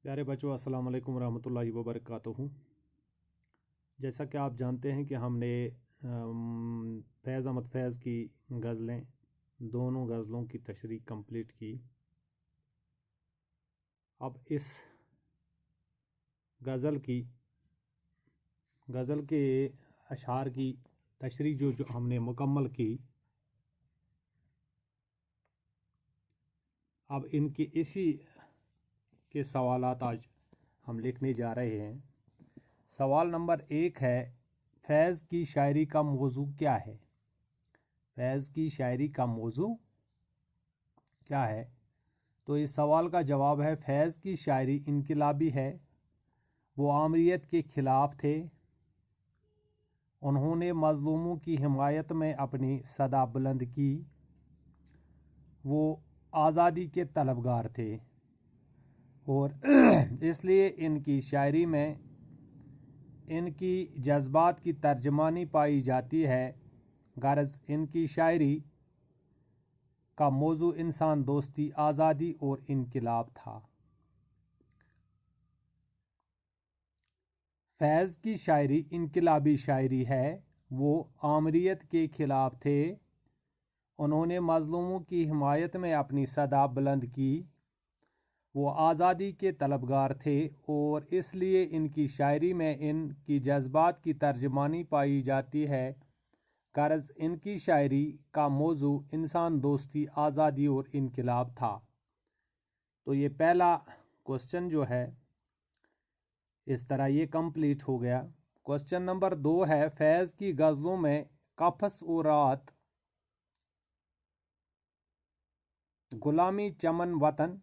प्यारे बच्चों, अस्सलाम वालेकुम रहमतुल्लाहि व बरकातुहू। जैसा कि आप जानते हैं कि हमने फैज़ अहमद फैज़ की गज़लें, दोनों गज़लों की तशरीह कंप्लीट की। अब इस गज़ल के अशार की तशरीह जो हमने मुकम्मल की, अब इनकी इसी के सवालात आज हम लिखने जा रहे हैं। सवाल नंबर 1 है, फैज़ की शायरी का मौजू क्या है? फैज़ की शायरी का मौजू क्या है? तो इस सवाल का जवाब है, फैज़ की शायरी इनकलाबी है। वो आमरीत के ख़िलाफ़ थे। उन्होंने मज़लूमों की हिमायत में अपनी सदा बुलंद की। वो आज़ादी के तलबगार थे और इसलिए इनकी शायरी में इनकी जज्बात की तर्जमानी पाई जाती है। गर्ज इनकी शायरी का मौजू इंसान दोस्ती, आज़ादी और इनकलाब था। फैज़ की शायरी इनकलाबी शायरी है। वो आमरीत के ख़िलाफ़ थे। उन्होंने मज़लूमों की हिमायत में अपनी सदा बुलंद की। वो आज़ादी के तलबगार थे और इसलिए इनकी शायरी में इनकी जज्बात की तर्जमानी पाई जाती है। गर्ज इनकी शायरी का मौजू इंसान दोस्ती, आज़ादी और इनकलाब था। तो ये पहला क्वेश्चन जो है, इस तरह ये कंप्लीट हो गया। क्वेश्चन नंबर 2 है, फैज़ की गज़लों में कफ़स और रात, गुलामी, चमन, वतन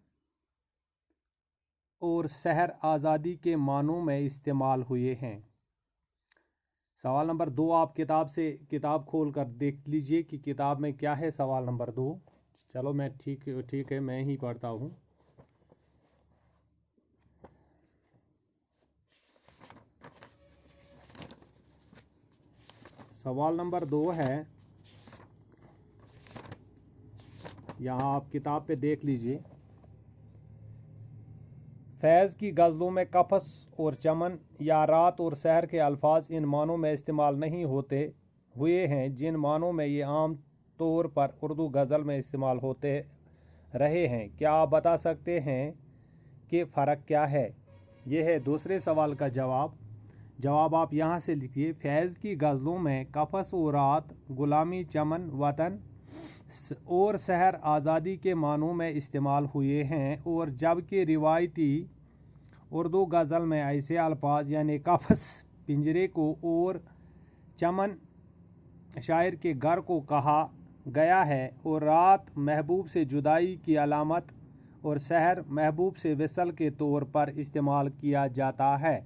और शहर, आज़ादी के मानों में इस्तेमाल हुए हैं। सवाल नंबर 2 आप किताब खोल कर देख लीजिए कि किताब में क्या है। सवाल नंबर 2, चलो मैं ठीक है मैं ही पढ़ता हूँ। सवाल नंबर 2 है, यहाँ आप किताब पे देख लीजिए। फैज़ की गज़लों में कफ़स और चमन या रात और शहर के अल्फाज इन मानों में इस्तेमाल नहीं होते हुए हैं जिन मानों में ये आम तौर पर उर्दू गज़ल में इस्तेमाल होते रहे हैं। क्या आप बता सकते हैं कि फ़र्क क्या है? ये है दूसरे सवाल का जवाब आप यहाँ से लिखिए। फैज़ की गज़लों में कफ़स और रात, गुलामी, चमन, वतन और शहर, आज़ादी के मानों में इस्तेमाल हुए हैं, और जबकि रिवायती उर्दू गज़ल में ऐसे अल्फाज यानी कफ़स पिंजरे को और चमन शायर के घर को कहा गया है, और रात महबूब से जुदाई की अलामत और शहर महबूब से विसल के तौर पर इस्तेमाल किया जाता है।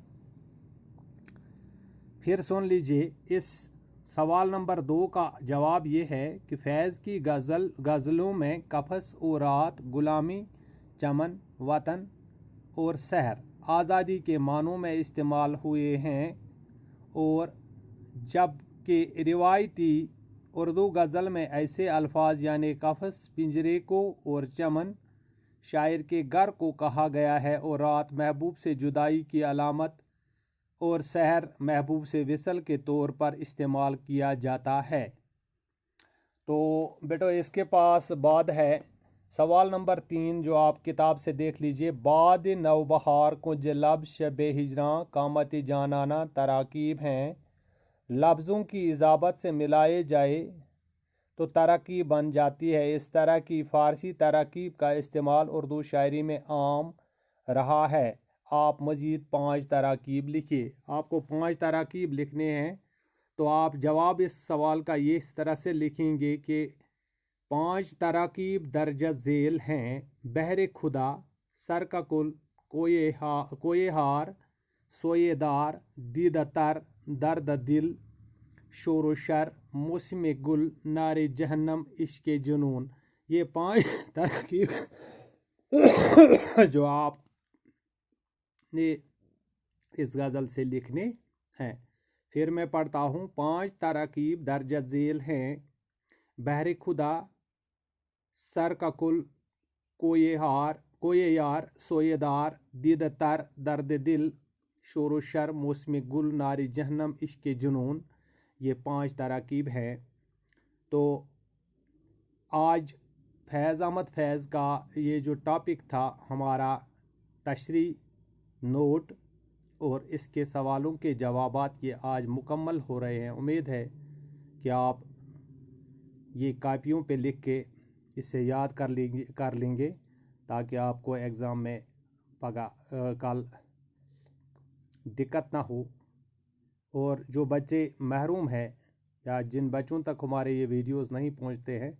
फिर सुन लीजिए, इस सवाल नंबर 2 का जवाब ये है कि फैज़ की गज़लों में कफ़स और रात, गुलामी, चमन, वतन और शहर, आज़ादी के मानों में इस्तेमाल हुए हैं, और जबकि रिवायती उर्दू गज़ल में ऐसे अल्फाज यानी कफ़स पिंजरे को और चमन शायर के घर को कहा गया है, और रात महबूब से जुदाई की अलामत और शहर महबूब से विसल के तौर पर इस्तेमाल किया जाता है। तो बेटो इसके पास बाद है सवाल नंबर 3 जो आप किताब से देख लीजिए। बाद नवबहार कुछ लब शब हिजरां कामत जानाना तराकीब हैं, लफ्ज़ों की इजाबत से मिलाए जाए तो तरकीब बन जाती है। इस तरह की फ़ारसी तरकीब का इस्तेमाल उर्दू शायरी में आम रहा है। आप मज़ीद 5 तरकीब लिखिए। आपको 5 तरकीब लिखने हैं, तो आप जवाब इस सवाल का ये इस तरह से लिखेंगे कि 5 तरकीब दर्ज झेल हैं। बहरे खुदा, सर का कुल, कोए हार, सोएदार, दीदतर, दर्द दिल, शोर शर, मौसम गुल, नारे जहन्नम, इश्क जुनून। ये 5 तरकीब जो आप ने इस गज़ल से लिखने हैं। फिर मैं पढ़ता हूँ। 5 तरकीब दर्ज झेल हैं। बहरे खुदा, सर का कुल, कोए हार, कोई यार सोएदार दीद तर दर्द दिल शोर शर मौसम गुल नारी जहन्नम इश्क जुनून, ये 5 तराकीब हैं। तो आज फैज़ अहमद फैज़ का ये जो टॉपिक था हमारा तशरी नोट और इसके सवालों के जवाबात ये आज मुकम्मल हो रहे हैं। उम्मीद है कि आप ये कापियों पे लिख के इसे याद कर लेंगे ताकि आपको एग्ज़ाम में कल दिक्कत ना हो। और जो बच्चे महरूम हैं या जिन बच्चों तक हमारे ये वीडियोस नहीं पहुंचते हैं,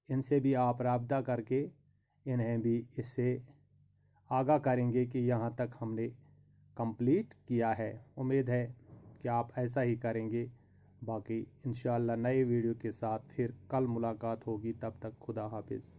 इनसे भी आप राब्ता करके इन्हें भी इससे आगाह करेंगे कि यहाँ तक हमने कंप्लीट किया है। उम्मीद है कि आप ऐसा ही करेंगे। बाकी इंशाअल्लाह नए वीडियो के साथ फिर कल मुलाकात होगी। तब तक खुदा हाफिज़।